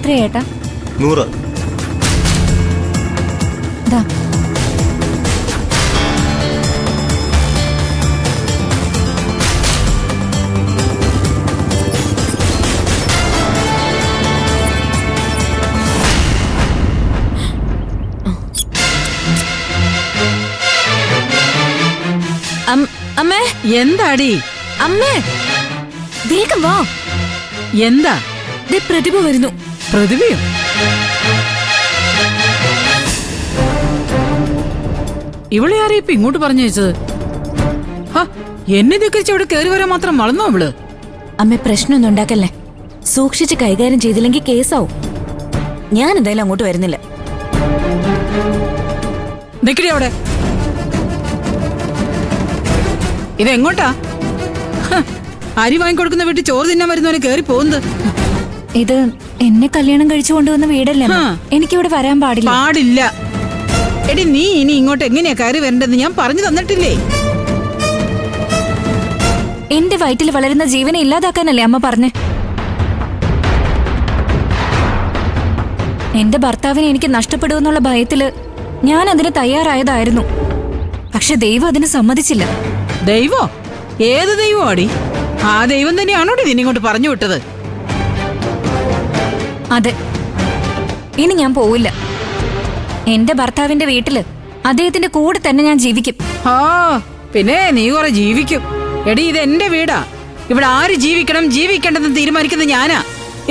എത്രയേട്ടാ? 100. ദാ. അമ്മേ. എന്താടി? അമ്മേ വേഗം വാ. എന്താ? പ്രതിഭ വരുന്നു. പ്രതിഭയോ? ഇവളെ ആരെ ഇപ്പൊ ഇങ്ങോട്ട് പറഞ്ഞു വെച്ചത്? എന്നെ ധിക്കരിച്ച് ഇവിടെ കയറി വരാൻ മാത്രം വളർന്നോ അവള്? അമ്മ പ്രശ്നമൊന്നും ഉണ്ടാക്കല്ലേ. സൂക്ഷിച്ച് കൈകാര്യം ചെയ്തില്ലെങ്കിൽ കേസാവും. ഞാൻ എന്തായാലും അങ്ങോട്ട് വരുന്നില്ല. നിക്കടി അവിടെ. ഇതെങ്ങോട്ടാ? അരി വാങ്ങിക്കൊടുക്കുന്ന വീട്ടിൽ ചോറ് തിന്നാൻ വരുന്നവരെ കയറി പോകുന്നത്. ഇത് എന്നെ കല്യാണം കഴിച്ചു കൊണ്ടുവന്ന വീടല്ലേ. എനിക്കിവിടെ വരാൻ പാടില്ല. എടി, നീ ഇനി ഇങ്ങോട്ട് എങ്ങനെയാ കയറി വരണ്ടെന്ന് ഞാൻ പറഞ്ഞു തന്നിട്ടില്ലേ? എന്റെ വയറ്റിൽ വളരുന്ന ജീവനെ ഇല്ലാതാക്കാനല്ലേ അമ്മ പറഞ്ഞേ? എന്റെ ഭർത്താവിനെ എനിക്ക് നഷ്ടപ്പെടുമെന്നുള്ള ഭയത്തില് ഞാൻ അതിന് തയ്യാറായതായിരുന്നു. പക്ഷെ ദൈവം അതിന് സമ്മതിച്ചില്ല. ദൈവോ? ഏത് ദൈവം ആടി? ആ ദൈവം തന്നെയാണോടി നിന്നിങ്ങോട്ട് പറഞ്ഞു വിട്ടത്? അതെ. ഇനി ഞാൻ പോവില്ല. എന്റെ ഭർത്താവിന്റെ വീട്ടില് അദ്ദേഹത്തിന്റെ കൂടെ തന്നെ ഞാൻ ജീവിക്കും. പിന്നെ നീ കുറെ ജീവിക്കും. എടി, ഇത് എന്റെ വീടാ. ഇവിടെ ആര് ജീവിക്കണം ജീവിക്കേണ്ടെന്ന് തീരുമാനിക്കുന്നത് ഞാനാ.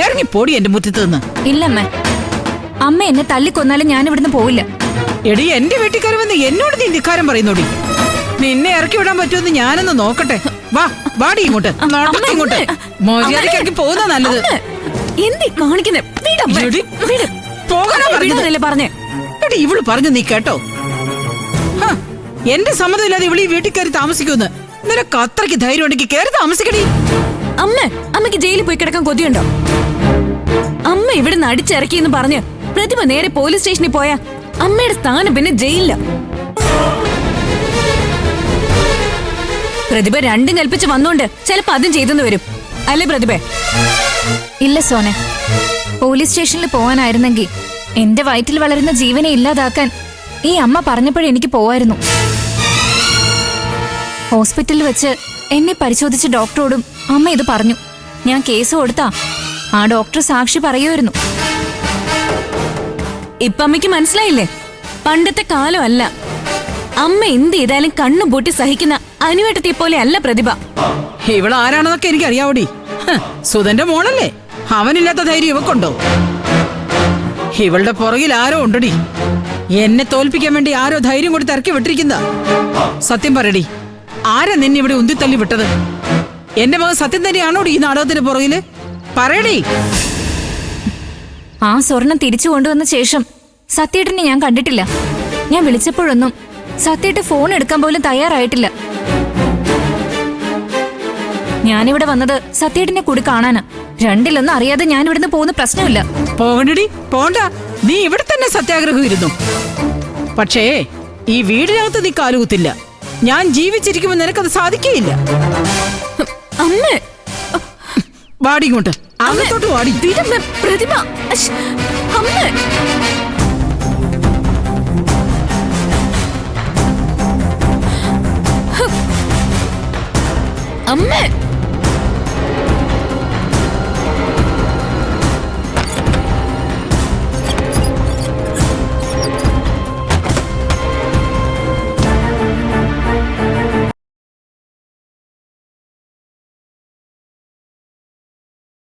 ഇറങ്ങി പോടി എന്റെ മുറ്റത്ത് നിന്ന്. ഇല്ലമ്മേ, അമ്മ എന്നെ തല്ലിക്കൊന്നാലും ഞാൻ ഇവിടുന്ന് പോവില്ല. എടി, എന്റെ വീട്ടിൽ വന്ന് എന്നോട് നീ ധിക്കാരം പറയുന്നോടി. നിന്നെ ഇറക്കി വിടാൻ പറ്റുമെന്ന് ഞാനൊന്ന് നോക്കട്ടെ. വാടി ഇങ്ങോട്ട്. ഇങ്ങോട്ട് മര്യാദയ്ക്ക് പോകുന്ന നല്ലത്. പറഞ്ഞേ. എടി, ഇവള് പറഞ്ഞു നീ കേട്ടോ? എന്റെ സമ്മതമില്ലാതെ ഇവള് ഈ വീട്ടിൽ കയറി താമസിക്കുമെന്ന് നിനക്ക് അത്രയ്ക്ക് ധൈര്യം ഉണ്ടെങ്കിൽ കയറി താമസിക്കടി. അമ്മയ്ക്ക് ജയിലിൽ പോയി കിടക്കാൻ കൊതിയുണ്ടോ? അമ്മ ഇവിടെ നിന്ന് അടിച്ചിറക്കിയെന്ന് പറഞ്ഞ് പ്രതിഭ നേരെ പോലീസ് സ്റ്റേഷനിൽ പോയാ അമ്മയുടെ സ്ഥാനം പിന്നെ ജയിലില്ല. പ്രതിഭ രണ്ടും കൽപ്പിച്ച് വന്നോണ്ട് ചിലപ്പോ അതും ചെയ്തെന്ന് വരും. അല്ലേ പ്രതിഭ? ഇല്ല സോനെ, പോലീസ് സ്റ്റേഷനിൽ പോവാനായിരുന്നെങ്കിൽ എന്റെ വയറ്റിൽ വളരുന്ന ജീവനെ ഇല്ലാതാക്കാൻ ഈ അമ്മ പറഞ്ഞപ്പോഴെനിക്ക് പോവായിരുന്നു. ഹോസ്പിറ്റലിൽ വെച്ച് എന്നെ പരിശോധിച്ച ഡോക്ടറോടും അമ്മ ഇത് പറഞ്ഞു. ഞാൻ കേസ് കൊടുത്താ ആ ഡോക്ടർ സാക്ഷി പറയുമായിരുന്നു. ഇപ്പൊ അമ്മയ്ക്ക് മനസ്സിലായില്ലേ? പണ്ടത്തെ കാലമല്ല. അമ്മ എന്ത് ചെയ്താലും കണ്ണും പൂട്ടി സഹിക്കുന്ന അനുവേട്ടത്തെ പോലെ അല്ല പ്രതിഭ. ഇവൾ ആരാണെന്നൊക്കെ എനിക്ക് അറിയാവടി. സുധന്റെ മോളല്ലേ? അവനില്ലാത്ത ധൈര്യം ഇവക്കുണ്ടോ? ഇവളുടെ പുറകിൽ ആരോ ഉണ്ടടി. എന്നെ തോൽപ്പിക്കാൻ വേണ്ടി ആരോ ധൈര്യം കൊടുത്ത് ഇറക്കി വിട്ടിരിക്കുന്ന. സത്യം പറയടി, ആരാ നിന്നെ ഇവിടെ ഉന്തിത്തള്ളി വിട്ടത്? എന്റെ മകൻ സത്യം തന്നെയാണോടി ഈ നാടകത്തിന് പുറകില്? പറയടി. ആ സ്വർണം തിരിച്ചു കൊണ്ടുവന്ന ശേഷം സത്യേട്ടനെ ഞാൻ കണ്ടിട്ടില്ല. ഞാൻ വിളിച്ചപ്പോഴൊന്നും സത്യേട്ട് ഫോൺ എടുക്കാൻ പോലും തയ്യാറായിട്ടില്ല. ഞാനിവിടെ വന്നത് സത്യേട്ടിനെ കൂടി കാണാനാ. രണ്ടിലൊന്നും അറിയാതെ ഞാൻ ഇവിടുന്ന് പോകുന്ന പ്രശ്നമില്ല. പോകണ്ടടി, പോണ്ട. നീ ഇവിടെ തന്നെ സത്യാഗ്രഹം ഇരുന്നു. പക്ഷേ ഈ വീടിനകത്ത് നീ കാലുകുത്തില്ല. ഞാൻ ജീവിച്ചിരിക്കുമ്പോൾ നിനക്കത് സാധിക്കുകയില്ല. അമ്മേ, വാടി ഇങ്ങോട്ട്. അകത്തോട്ട് വാടി. പ്രതിഭ, അമ്മേ. അമ്മേ.